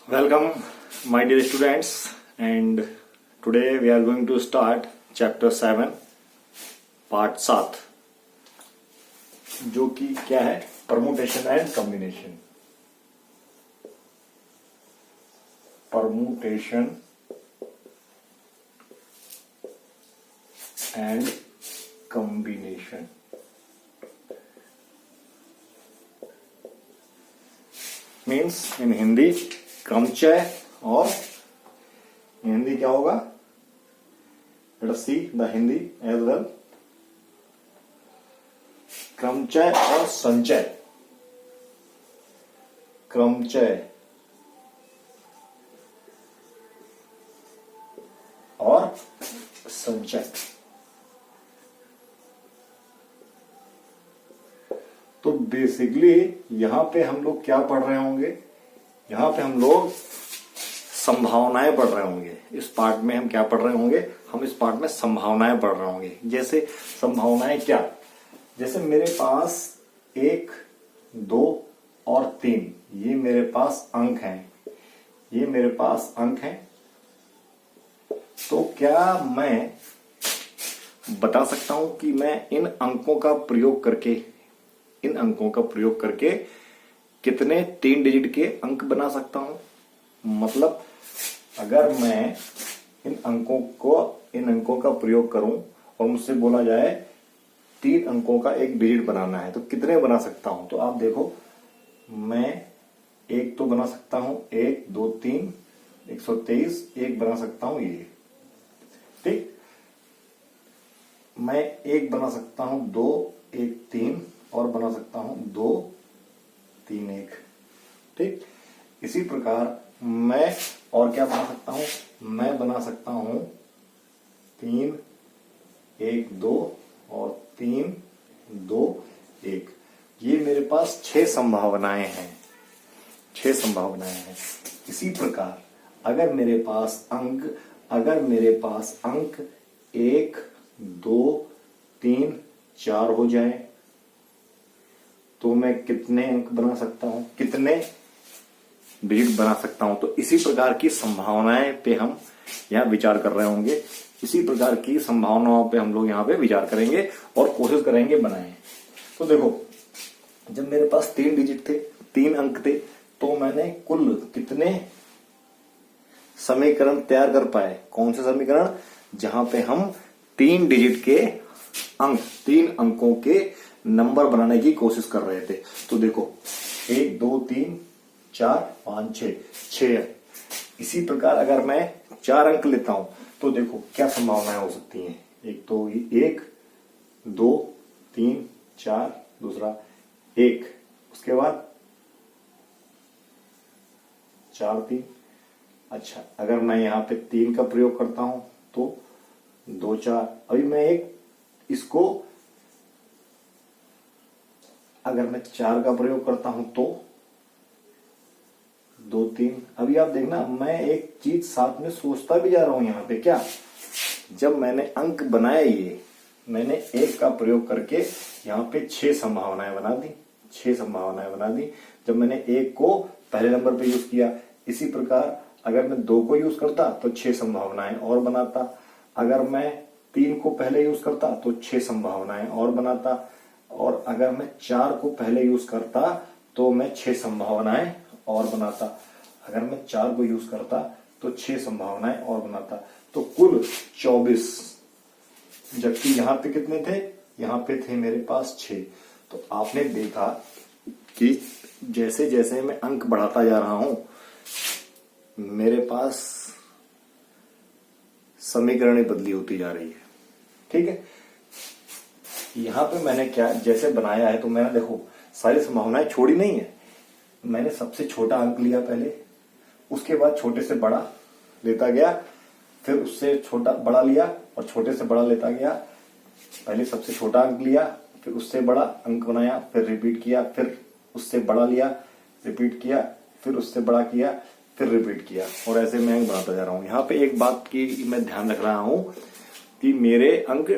Welcome, my dear students, and today we are going to start chapter 7, part 7, जो कि क्या है, permutation and combination. Permutation and combination means in Hindi क्रमचय, और हिंदी क्या होगा? Let us see the Hindi as well. क्रमचय और संचय। क्रमचय और संचय। तो बेसिकली यहां पे हम लोग क्या पढ़ रहे होंगे? यहां पे हम लोग संभावनाएं पढ़ रहे होंगे। इस पार्ट में हम क्या पढ़ रहे होंगे? हम इस पार्ट में संभावनाएं पढ़ रहे होंगे। जैसे संभावनाएं क्या? जैसे मेरे पास 1, 2 और 3 ये मेरे पास अंक हैं। ये मेरे पास अंक हैं। तो क्या मैं बता सकता हूं कि मैं इन अंकों का प्रयोग करके कितने 3 डिजिट के अंक बना सकता हूं? मतलब अगर मैं इन अंकों का प्रयोग करूं और मुझसे बोला जाए 3 अंकों का एक डिजिट बनाना है तो कितने बना सकता हूं? तो आप देखो, मैं एक तो बना सकता हूं, 1, 2, 3, 123 एक बना सकता हूं ये, ठीक। मैं एक बना सकता हूं, 2, 1, 3 और बना सकता हूं 2, 3, 1, ठीक। इसी प्रकार मैं और क्या बना सकता हूं? मैं बना सकता हूं 3, 1, 2 और 3, 2, 1। ये मेरे पास 6 संभावनाएं हैं। 6 संभावनाएं हैं। इसी प्रकार अगर मेरे पास अंक 1, 2, 3, 4 हो जाए तो मैं कितने अंक बना सकता हूं? कितने डिजिट बना सकता हूं? तो इसी प्रकार की संभावनाएं पे हम यहां विचार कर रहे होंगे। इसी प्रकार की संभावनाओं पे हम लोग यहां पे विचार करेंगे और कोशिश करेंगे बनाएं। तो देखो, जब मेरे पास 3 डिजिट थे, 3 अंक थे, तो मैंने कुल कितने समीकरण तैयार कर पाए? कौन से समीकरण? जहां पे हम 3 डिजिट के अंक, 3 अंकों के नंबर बनाने की कोशिश कर रहे थे। तो देखो, 1, 2, 3, 4, 5, 6 अंक। इसी प्रकार अगर मैं 4 अंक लेता हूं तो देखो क्या संभावनाएं हो सकती हैं। एक तो 1, 2, 3, 4, दूसरा 1, उसके बाद 4, 3। अच्छा, अगर मैं यहां पे 3 का प्रयोग करता हूं तो 2, 4। अभी मैं इसको अगर मैं 4 का प्रयोग करता हूं तो 2, 3। अभी आप देखना, मैं एक चीज साथ में सोचता भी जा रहा हूं यहां पे। क्या? जब मैंने अंक बनाए, ये मैंने 1 का प्रयोग करके यहां पे 6 संभावनाएं बना दी। 6 संभावनाएं बना दी जब मैंने 1 को पहले नंबर पे यूज किया। इसी प्रकार अगर मैं 2 को यूज करता तो 6 संभावनाएं और बनाता। अगर मैं 3 को पहले यूज करता तो 6 संभावनाएं और बनाता। और अगर मैं 4 को पहले यूज करता तो मैं 6 संभावनाएं और बनाता। अगर मैं 4 को यूज करता तो 6 संभावनाएं और बनाता। तो कुल 24। जबकि यहां पे कितने थे? यहां पे थे मेरे पास 6। तो आपने देखा कि जैसे जैसे मैं अंक बढ़ाता जा रहा हूं, मेरे पास समीकरण बदली होती जा रही है, ठीक है। यहां पे मैंने क्या जैसे बनाया है, तो मैंने देखो सारी संभावनाएं छोड़ी नहीं है। मैंने सबसे छोटा अंक लिया पहले, उसके बाद छोटे से बड़ा लेता गया, फिर उससे छोटा बड़ा लिया और छोटे से बड़ा लेता गया। पहले सबसे छोटा अंक लिया, फिर उससे बड़ा अंक बनाया, फिर रिपीट किया, फिर उससे बड़ा लिया, रिपीट किया, फिर उससे बड़ा किया, फिर रिपीट किया, और ऐसे मैं अंक बनाता जा रहा हूं। यहां पे एक बात की मैं ध्यान रख रहा हूं कि मेरे अंक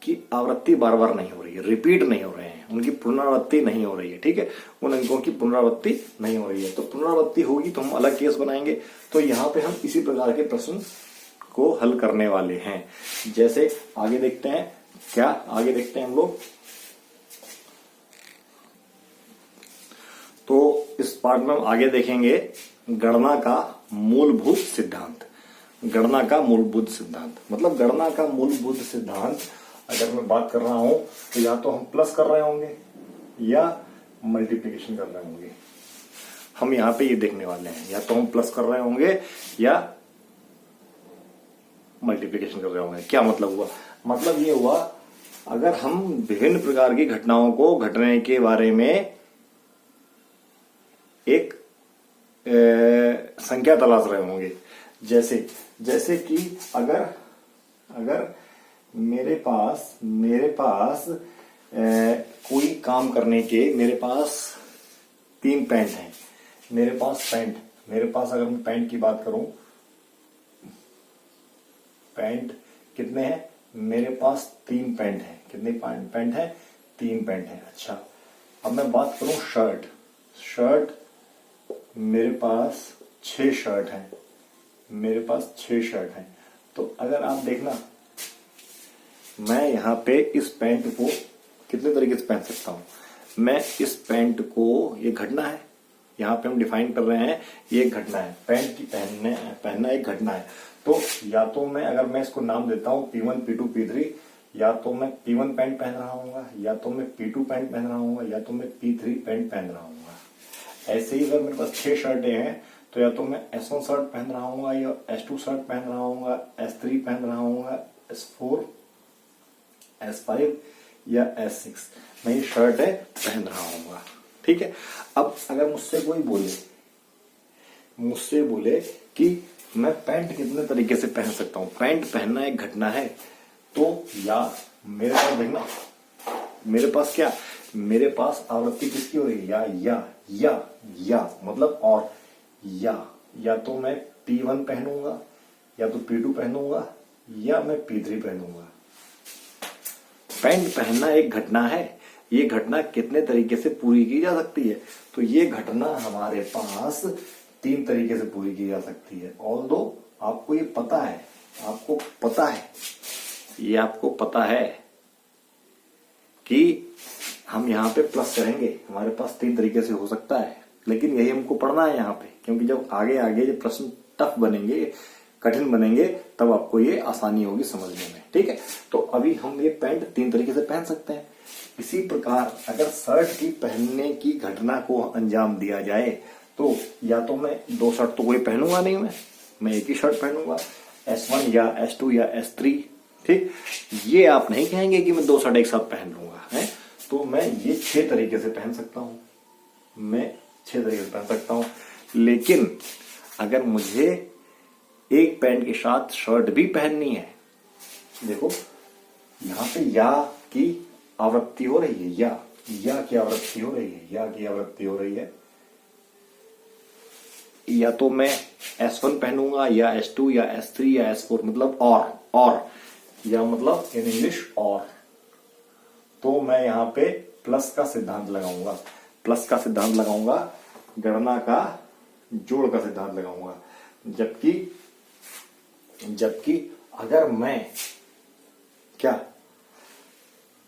की आवृत्ति बार बार नहीं हो रही है, रिपीट नहीं हो रहे हैं। हैं, उनकी पुनरावृत्ति नहीं हो रही है। ठीक है, उन अंकों की पुनरावृत्ति नहीं हो रही है। तो पुनरावृत्ति होगी तो हम अलग केस बनाएंगे। तो यहाँ पे हम इसी प्रकार के प्रश्न को हल करने वाले हैं। जैसे आगे देखते हैं, क्या आगे देखते हैं हम लोग। तो इस पार्ट में हम आगे देखेंगे गणना का मूलभूत सिद्धांत। गणना का मूलभूत सिद्धांत मतलब गणना का मूलभूत सिद्धांत अगर मैं बात कर रहा हूं तो या तो हम प्लस कर रहे होंगे या मल्टीप्लिकेशन कर रहे होंगे। हम यहां पे ये देखने वाले हैं, या तो हम प्लस कर रहे होंगे या मल्टीप्लिकेशन कर रहे होंगे। क्या मतलब हुआ? मतलब ये हुआ, अगर हम विभिन्न प्रकार की घटनाओं को घटने के बारे में एक संख्या तलाश रहे होंगे। जैसे कि अगर मेरे पास कोई काम करने के मेरे पास 3 पेंट हैं। मेरे पास अगर मैं पेंट की बात करूं, पेंट कितने हैं? मेरे पास 3 पेंट हैं। कितने पेंट हैं? 3 पेंट हैं। अच्छा, अब मैं बात करूं शर्ट, मेरे पास 6 शर्ट हैं। तो अगर आप देखना, मैं यहाँ पे इस पैंट को कितने तरीके से पहन सकता हूं। मैं इस पैंट को, ये घटना है, यहाँ पे हम डिफाइन कर रहे हैं, ये एक घटना है। पैंट की पहनना एक घटना है। तो या तो मैं, अगर मैं इसको नाम देता हूं P1 P2 P3, या तो मैं P1 पैंट पहन रहा हूँ, या तो मैं P2 पैंट पहन रहा हूँ, या तो मैं P3 पैंट पहन रहा हूँ। ऐसे ही अगर मेरे पास 6 शर्टें हैं तो या तो मैं S1 शर्ट पहन रहा हूँ, या S2 शर्ट पहन रहा हूँ, S3 पहन रहा हूँ, S4, S5 या S6, मैं ये शर्टें पहन रहा हूँ। ठीक है, अब अगर मुझसे कोई बोले कि मैं पैंट कितने तरीके से पहन सकता हूँ, पैंट पहनना एक घटना है, तो या मेरे पास देखना, मेरे पास आवृत्ति किसकी हो रही है? या मतलब और, या तो मैं P1 पहनूंगा, या तो P2 पहनूंगा, या मैं P3 पहनूंगा। पैंट पहनना एक घटना है। ये घटना कितने तरीके से पूरी की जा सकती है? तो ये घटना हमारे पास 3 तरीके से पूरी की जा सकती है। ऑल्दो आपको ये पता है, आपको पता है कि हम यहाँ पे प्लस करेंगे, हमारे पास 3 तरीके से हो सकता है, लेकिन यही हमको पढ़ना है यहाँ पे, क्योंकि जब आगे जब प्रश्न टफ बनेंगे, कठिन बनेंगे, तब आपको ये आसानी होगी समझने में। ठीक है, तो अभी हम ये पैंट 3 तरीके से पहन सकते हैं। इसी प्रकार अगर शर्ट की पहनने की घटना को अंजाम दिया जाए तो या तो मैं 2 शर्ट तो कोई पहनूंगा नहीं, मैं एक ही शर्ट पहनूंगा, S1 या S2 या S3। ठीक, ये आप नहीं कहेंगे कि मैं 2 शर्ट एक साथ पहन लूंगा, है? तो मैं ये 6 तरीके से पहन सकता हूं। लेकिन अगर मुझे एक पैंट के साथ शर्ट भी पहननी है, देखो यहाँ पे या की आवृत्ति हो रही है, या की आवृत्ति हो रही है, या तो मैं S1 पहनूंगा, या S2 या S3 या S4, मतलब और या मतलब इन इंग्लिश और। तो मैं यहाँ पे प्लस का सिद्धांत लगाऊंगा, गणना का जोड़ का सिद्धांत लगाऊंगा। जबकि अगर मैं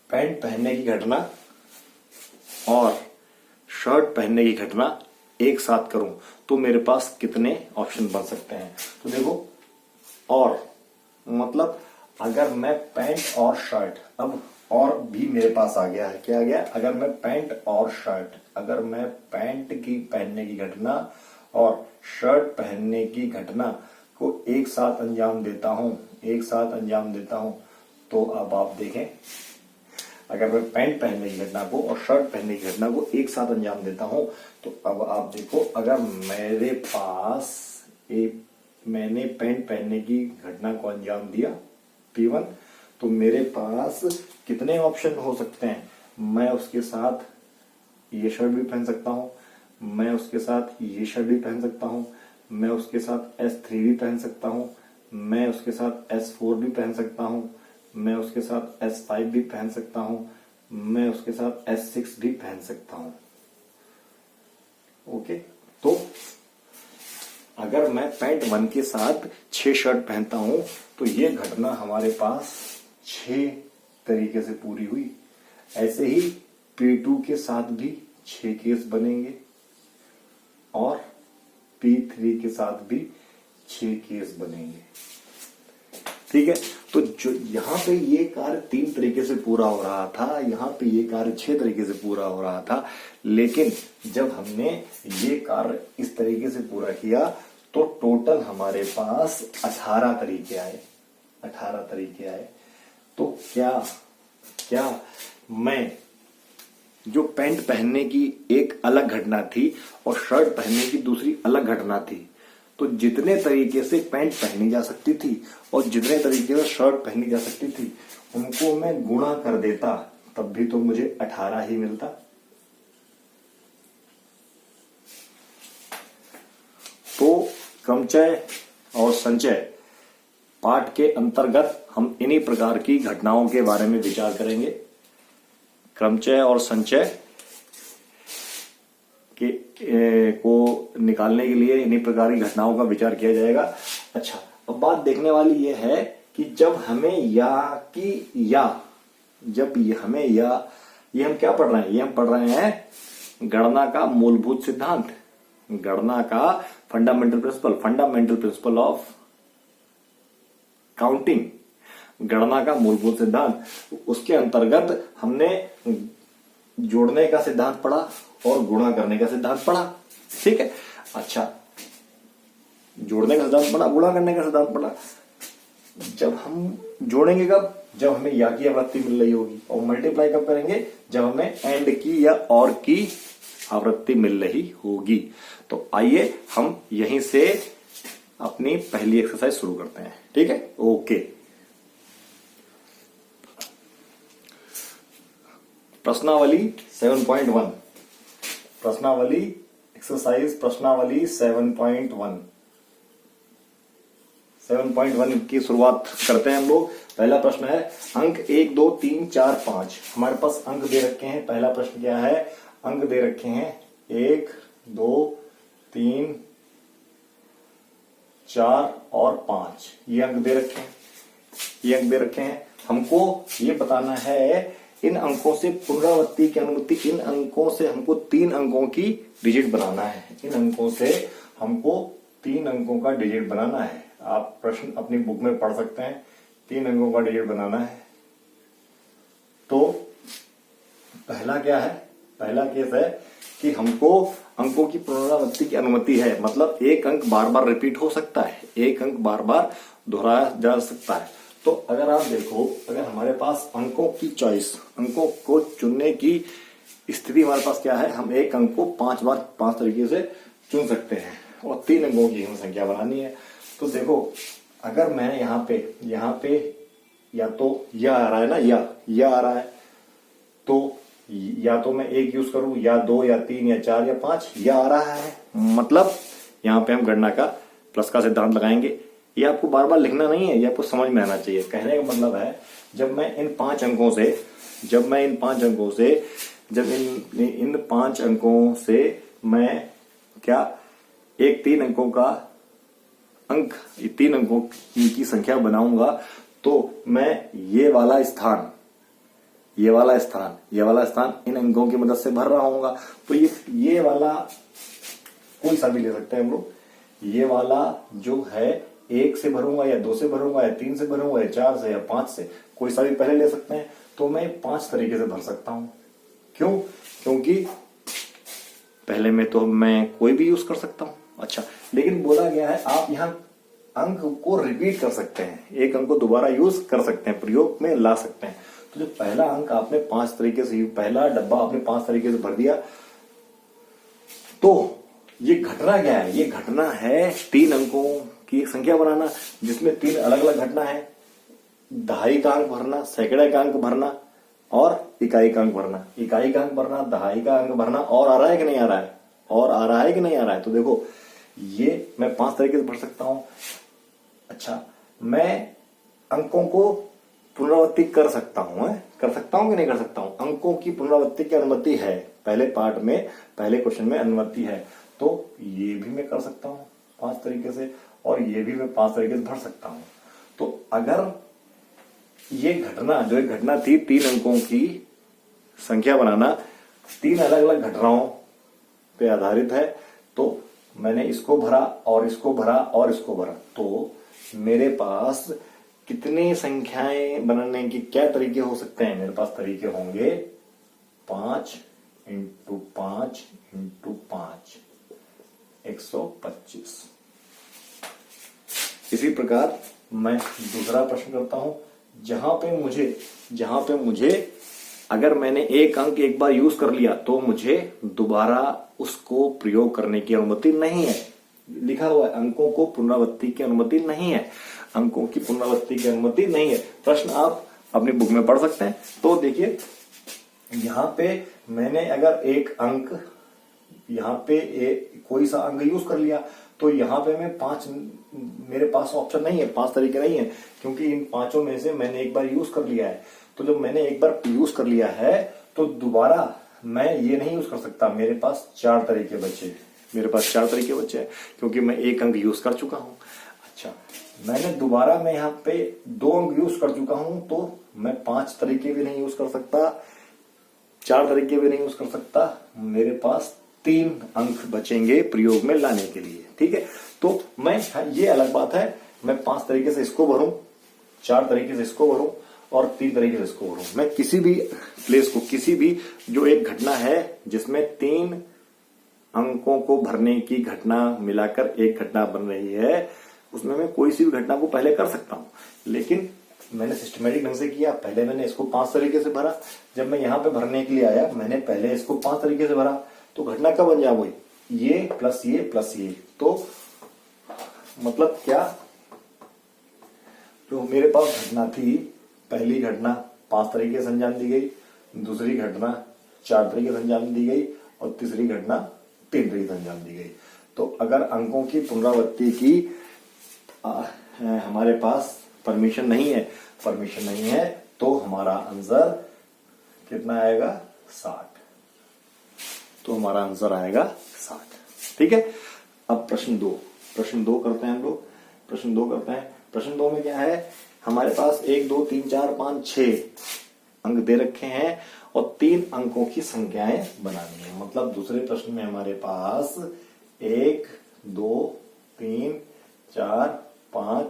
पैंट पहनने की घटना और शर्ट पहनने की घटना एक साथ करूं तो मेरे पास कितने ऑप्शन बन सकते हैं? तो देखो, और मतलब अगर मैं पैंट और शर्ट, अब और भी मेरे पास आ गया है, क्या आ गया? अगर मैं पैंट और शर्ट, अगर मैं पैंट की पहनने की घटना और शर्ट पहनने की घटना को एक साथ अंजाम देता हूं, तो अब आप देखें, अगर मैं पैंट पहनने की घटना को और शर्ट पहनने की घटना को एक साथ अंजाम देता हूं, तो अब आप देखो, अगर मेरे पास मैंने पैंट पहनने की घटना को अंजाम दिया P1, तो मेरे पास कितने ऑप्शन हो सकते हैं? मैं उसके साथ ये शर्ट भी पहन सकता हूं, मैं उसके साथ ये शर्ट भी पहन सकता हूं, मैं उसके साथ S3 भी पहन सकता हूं, मैं उसके साथ S4 भी पहन सकता हूं, मैं उसके साथ S5 भी पहन सकता हूं, मैं उसके साथ S6 भी पहन सकता हूं। ओके, तो अगर मैं पैंट 1 के साथ 6 शर्ट पहनता हूं तो ये घटना हमारे पास 6 तरीके से पूरी हुई। ऐसे ही P2 के साथ भी 6 केस बनेंगे और P3 के साथ भी 6 केस बनेंगे। ठीक है, तो जो यहां पे ये कार्य 3 तरीके से पूरा हो रहा था, यहां पे ये कार्य 6 तरीके से पूरा हो रहा था। लेकिन जब हमने ये कार्य इस तरीके से पूरा किया तो टोटल हमारे पास 18 तरीके आए। 18 तरीके आए। तो क्या मैं जो पैंट पहनने की एक अलग घटना थी और शर्ट पहनने की दूसरी अलग घटना थी, तो जितने तरीके से पैंट पहनी जा सकती थी और जितने तरीके से शर्ट पहनी जा सकती थी उनको मैं गुणा कर देता तब भी तो मुझे 18 ही मिलता। तो क्रमचय और संचय पाठ के अंतर्गत हम इन्हीं प्रकार की घटनाओं के बारे में विचार करेंगे। क्रमचय और संचय को निकालने के लिए इन्हीं प्रकार की घटनाओं का विचार किया जाएगा। अच्छा, अब बात देखने वाली यह है कि जब हमें ये हम क्या पढ़ रहे हैं? ये हम पढ़ रहे हैं गणना का मूलभूत सिद्धांत, गणना का फंडामेंटल प्रिंसिपल ऑफ काउंटिंग, गणना का मूलभूत सिद्धांत। उसके अंतर्गत हमने जोड़ने का सिद्धांत पढ़ा और गुणा करने का सिद्धांत पढ़ा। ठीक है, अच्छा, जोड़ने का सिद्धांत पढ़ा, गुणा करने का सिद्धांत पढ़ा। जब हम जोड़ेंगे कब? जब हमें या की आवृत्ति मिल रही होगी, और मल्टीप्लाई कब करेंगे? जब हमें एंड की या और की आवृत्ति मिल रही होगी। तो आइए हम यहीं से अपनी पहली एक्सरसाइज शुरू करते हैं। ठीक है, ओके। प्रश्नावली 7.1, प्रश्नावली एक्सरसाइज प्रश्नावली 7.1 की शुरुआत करते हैं हम लोग। पहला प्रश्न है अंक 1 2 3 4 5। हमारे पास अंक दे रखे हैं। पहला प्रश्न क्या है? अंक दे रखे हैं 1 2 3 4 और 5। ये अंक दे रखे हैं। हमको ये बताना है इन अंकों से पुनरावृत्ति की अनुमति, इन अंकों से हमको 3 अंकों की डिजिट बनाना है। इन अंकों से हमको 3 अंकों का डिजिट बनाना है। आप प्रश्न अपनी बुक में पढ़ सकते हैं। 3 अंकों का डिजिट बनाना है। तो पहला क्या है? पहला केस है कि हमको अंकों की पुनरावृत्ति की अनुमति है, मतलब एक अंक बार बार रिपीट हो सकता है, एक अंक बार बार दोहराया जा सकता है। तो अगर आप देखो, अगर हमारे पास अंकों की चॉइस, अंकों को चुनने की स्थिति हमारे पास क्या है? हम एक अंक को 5 बार 5 तरीके से चुन सकते हैं और 3 अंकों की हमें संख्या बनानी है। तो देखो, अगर मैं यहाँ पे या तो यह आ रहा है ना, यह आ रहा है, तो या तो मैं 1 यूज करूं, या 2 या 3 या 4 या 5, यह आ रहा है, मतलब यहाँ पे हम गणना का प्लस का सिद्धांत लगाएंगे। ये आपको बार बार लिखना नहीं है, ये आपको समझ में आना चाहिए। कहने का मतलब है जब इन 5 अंकों से मैं क्या एक 3 अंकों का अंक, 3 अंकों की संख्या बनाऊंगा, तो मैं ये वाला स्थान इन अंकों की मदद से भर रहा हूंगा। तो ये वाला कोई सा भी ले सकते हैं हम लोग। ये वाला जो है 1 से भरूंगा या 2 से भरूंगा या 3 से भरूंगा या 4 से या 5 से, कोई सा भी पहले ले सकते हैं। तो मैं 5 तरीके से भर सकता हूं। क्यों? क्योंकि पहले में तो मैं कोई भी यूज कर सकता हूं। अच्छा, लेकिन बोला गया है आप यहां अंक को रिपीट कर सकते हैं, एक अंक को दोबारा यूज कर सकते हैं, प्रयोग में ला सकते हैं। तो जो पहला अंक आपने 5 तरीके से, पहला डब्बा आपने 5 तरीके से भर दिया, तो ये घटना क्या है? ये घटना है 3 अंकों की एक संख्या बनाना, जिसमें 3 अलग अलग घटना है। दहाई का अंक भरना, सैकड़े का अंक भरना और इकाई का अंक भरना। इकाई का अंक भरना, दहाई का अंक भरना, और आ रहा है कि नहीं आ रहा है? और आ रहा है कि नहीं आ रहा है? तो देखो, ये मैं 5 तरीके से भर सकता हूं। अच्छा, मैं अंकों को पुनरावृत्ति कर सकता हूं, कर सकता हूं कि नहीं कर सकता हूं? अंकों की पुनरावृत्ति की अनुमति है, पहले पार्ट में, पहले क्वेश्चन में अनुमति है, तो ये भी मैं कर सकता हूं 5 तरीके से, और ये भी मैं 5 तरीके से भर सकता हूं। तो अगर ये घटना, जो एक घटना थी 3 अंकों की संख्या बनाना, 3 अलग अलग घटनाओं पे आधारित है, तो मैंने इसको भरा और इसको भरा और इसको भरा, तो मेरे पास कितनी संख्याएं बनाने की क्या तरीके हो सकते हैं? मेरे पास तरीके होंगे 5 इंटू 5 इंटू 5, 125। इसी प्रकार मैं दूसरा प्रश्न करता हूं, जहां पे मुझे अगर मैंने एक अंक एक बार यूज कर लिया तो मुझे दोबारा उसको प्रयोग करने की अनुमति नहीं है। लिखा हुआ है अंकों को पुनरावृत्ति की अनुमति नहीं है, अंकों की पुनरावृत्ति की अनुमति नहीं है। प्रश्न आप अपनी बुक में पढ़ सकते हैं। तो देखिए यहां पे मैंने अगर एक अंक, यहां पे कोई सा अंक यूज कर लिया, तो यहां पे मैं 5, मेरे पास ऑप्शन नहीं है, 5 तरीके नहीं है, क्योंकि इन 5 में से मैंने एक बार यूज कर लिया है। तो जब मैंने एक बार यूज कर लिया है तो दोबारा मैं ये नहीं यूज कर सकता। मेरे पास 4 तरीके बचे, मेरे पास 4 तरीके बचे हैं, क्योंकि मैं एक अंक यूज कर चुका हूं। अच्छा, मैंने दोबारा मैं यहाँ पे 2 अंक यूज कर चुका हूं, तो मैं 5 तरीके भी नहीं यूज कर सकता, 4 तरीके भी नहीं यूज कर सकता। मेरे पास 3 अंक बचेंगे प्रयोग में लाने के लिए। ठीक है, तो मैं, ये अलग बात है, मैं 5 तरीके से इसको भरूं, 4 तरीके से इसको भरूं और 3 तरीके से इसको भरूं। मैं किसी भी प्लेस को, किसी भी जो एक घटना है जिसमें 3 अंकों को भरने की घटना मिलाकर एक घटना बन रही है, उसमें मैं कोई सी भी घटना को पहले कर सकता हूं। लेकिन मैंने सिस्टमेटिक ढंग से किया, पहले मैंने इसको 5 तरीके से भरा, जब मैं यहां पे भरने के लिए आया मैंने पहले इसको 5 तरीके से भरा, तो घटना कब बन जाए? ये प्लस ये प्लस ये। तो मतलब क्या, जो मेरे पास घटना थी, पहली घटना 5 तरीके से अंजाम दी गई, दूसरी घटना 4 तरीके से अंजाम दी गई और तीसरी घटना 3 तरीके से अंजाम दी गई। तो अगर अंकों की पुनरावृत्ति की हमारे पास परमिशन नहीं है, तो हमारा आंसर कितना आएगा? 60। तो हमारा आंसर आएगा 60। ठीक है, अब प्रश्न 2 करते हैं हम लोग। प्रश्न 2 में क्या है? हमारे पास 1 2 3 4 5 6 अंक दे रखे हैं और 3 अंकों की संख्याएं बनानी है। मतलब दूसरे प्रश्न में हमारे पास 1 2 3 4 5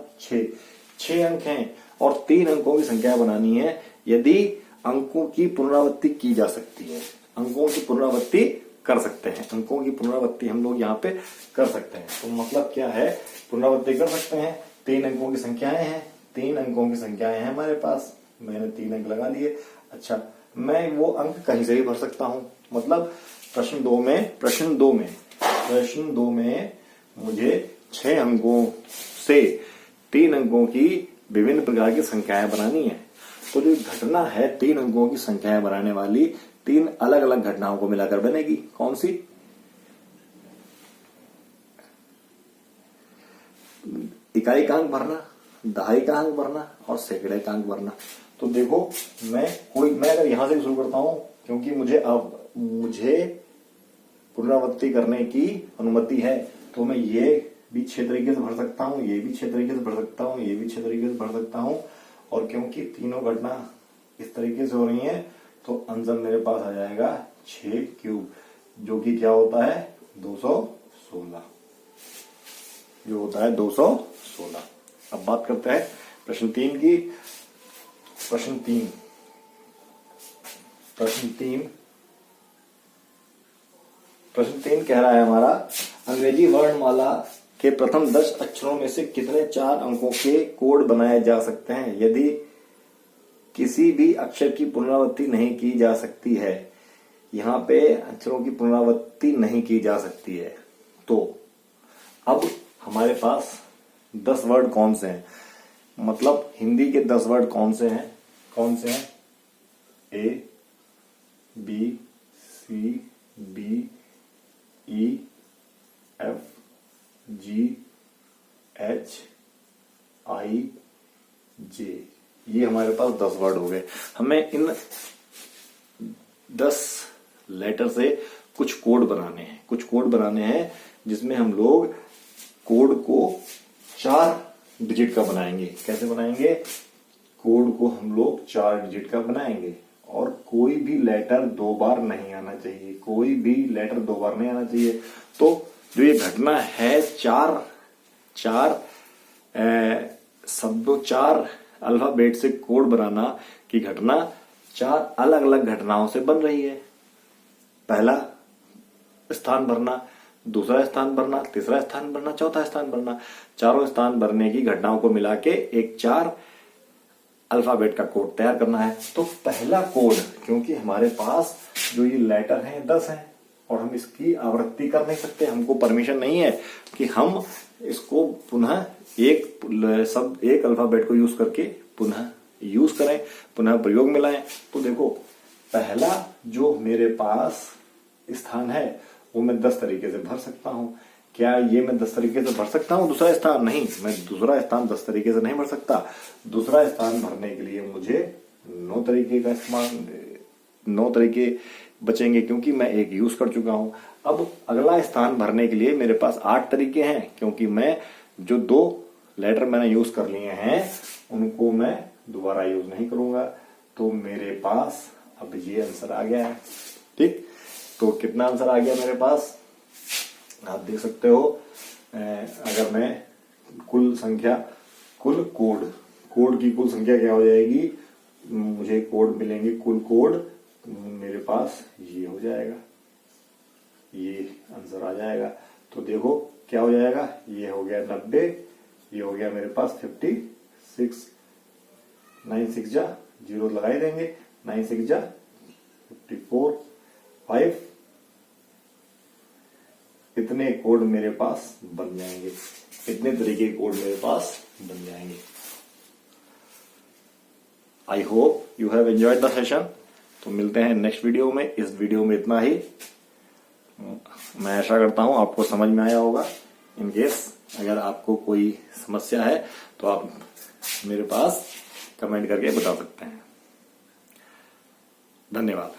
6 अंक हैं और 3 अंकों की संख्या बनानी है। यदि अंकों की पुनरावृत्ति की जा सकती है, अंकों की पुनरावृत्ति कर सकते हैं, अंकों की पुनरावृत्ति हम लोग यहाँ पे कर सकते हैं। तो मतलब क्या है? पुनरावृत्ति कर सकते हैं, 3 अंकों की संख्याएं हैं, 3 अंकों की संख्याएं हैं हमारे पास, मैंने 3 अंक लगा लिए। अच्छा, मैं वो अंक कहीं से भी भर सकता हूं। मतलब प्रश्न दो में मुझे 6 अंकों से 3 अंकों की विभिन्न प्रकार की संख्याएं बनानी है। तो जो घटना है 3 अंकों की संख्याएं बनाने वाली, 3 अलग अलग घटनाओं को मिलाकर बनेगी। कौन सी? इकाई का अंक भरना, दहाई का अंक भरना और सैकड़े का अंक भरना। तो देखो मैं अगर यहां से शुरू करता हूं, क्योंकि मुझे पुनरावृत्ति करने की अनुमति है, तो मैं ये भी 6 तरीके से भर सकता हूं, ये भी 6 तरीके से भर सकता हूं, ये भी 6 तरीके से भर सकता हूं। और क्योंकि तीनों घटना इस तरीके से हो रही है, तो आंसर मेरे पास आ जाएगा 6 क्यूब, जो कि क्या होता है? 216, जो होता है 216। अब बात करते हैं प्रश्न 3 की। प्रश्न तीन कह रहा है हमारा, अंग्रेजी वर्णमाला के प्रथम 10 अक्षरों में से कितने 4 अंकों के कोड बनाए जा सकते हैं यदि किसी भी अक्षर की पुनरावृत्ति नहीं की जा सकती है? यहाँ पे अक्षरों की पुनरावृत्ति नहीं की जा सकती है। तो अब हमारे पास 10 वर्ड कौन से हैं? मतलब हिंदी के 10 वर्ड कौन से हैं? A B C D E F G H I J ये हमारे पास 10 वर्ड हो गए। हमें इन 10 लेटर से कुछ कोड बनाने हैं जिसमें हम लोग कोड को 4 डिजिट का बनाएंगे। कैसे बनाएंगे? कोड को हम लोग 4 डिजिट का बनाएंगे और कोई भी लेटर 2 बार नहीं आना चाहिए। तो जो ये घटना है, 4 शब्दों 4 अल्फाबेट से कोड बनाना की घटना 4 अलग अलग घटनाओं से बन रही है। पहला स्थान भरना, दूसरा स्थान भरना, तीसरा स्थान भरना, चौथा स्थान भरना। चारों स्थान भरने की घटनाओं को मिला के एक 4 अल्फाबेट का कोड तैयार करना है। तो पहला कोड, क्योंकि हमारे पास जो ये लेटर हैं 10 हैं और हम इसकी आवृत्ति कर नहीं सकते, हमको परमिशन नहीं है कि हम इसको पुनः एक अल्फाबेट को यूज करके पुनः यूज करें, पुनः प्रयोग में लाएं। तो देखो, पहला जो मेरे पास स्थान है वो मैं 10 तरीके से भर सकता हूं। क्या ये मैं 10 तरीके से भर सकता हूं दूसरा स्थान? नहीं, मैं दूसरा स्थान 10 तरीके से नहीं भर सकता। दूसरा स्थान भरने के लिए मुझे 9 तरीके बचेंगे, क्योंकि मैं एक यूज कर चुका हूं। अब अगला स्थान भरने के लिए मेरे पास 8 तरीके हैं, क्योंकि मैं जो 2 लेटर मैंने यूज कर लिए हैं उनको मैं दोबारा यूज नहीं करूंगा। तो मेरे पास अब ये आंसर आ गया है। ठीक, तो कितना आंसर आ गया मेरे पास आप देख सकते हो। अगर मैं कोड की कुल संख्या क्या हो जाएगी, मुझे कोड मिलेंगे, कुल कोड मेरे पास ये हो जाएगा, ये आंसर आ जाएगा। तो देखो क्या हो जाएगा, ये हो गया 90, ये हो गया मेरे पास 56, 9 6 जा 0 लगाई देंगे, 9 6 जा 54, 5, इतने कोड मेरे पास बन जाएंगे, इतने तरीके के कोड मेरे पास बन जाएंगे। I hope you have enjoyed the session. तो मिलते हैं नेक्स्ट वीडियो में। इस वीडियो में इतना ही। मैं आशा करता हूं आपको समझ में आया होगा। इन केस अगर आपको कोई समस्या है तो आप मेरे पास कमेंट करके बता सकते हैं। धन्यवाद।